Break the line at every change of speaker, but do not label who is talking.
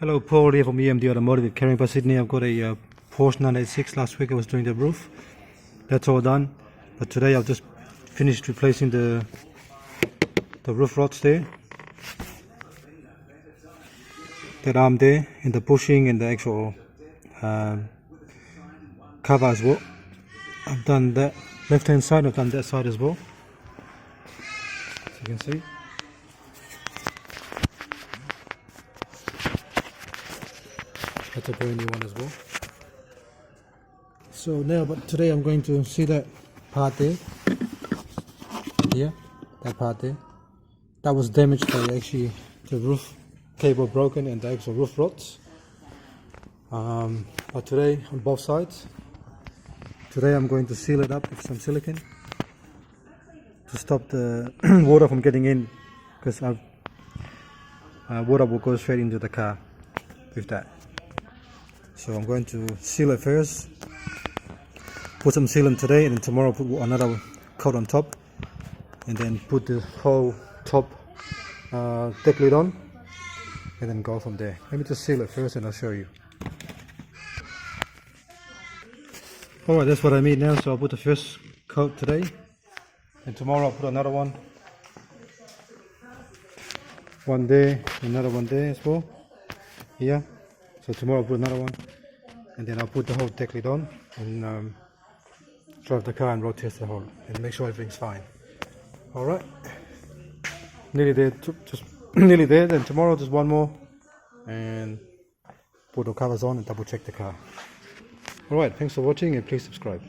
Hello, Paul here from EMD Automotive, carrying by Sydney. I've got a Porsche 986. Last week I was doing the roof. That's all done. But today I've just finished replacing the roof rods there. That arm there, and the bushing and the actual cover as well. I've done that left hand side, I've done that side as well. As you can see. That's a brand new one as well. So now, but today I'm going to see that part there. Here, that part there. That was damaged by actually the roof cable broken and the actual roof rods. But today on both sides, today I'm going to seal it up with some silicone to stop the water from getting in, because water will go straight into the car with that. So I'm going to seal it first, put some sealant today, and then tomorrow put another coat on top, and then put the whole top deck lid on, and then go from there. Let me just seal it first and I'll show you. Alright, that's what I made now. So I'll put the first coat today, and tomorrow I'll put another one. One there, another one there as well. Here. So tomorrow I'll put another one, and then I'll put the whole deck lid on and drive the car and road test the whole and make sure everything's fine. Alright, nearly there, just nearly there. Then tomorrow just one more and put the covers on and double check the car. Alright, thanks for watching and please subscribe.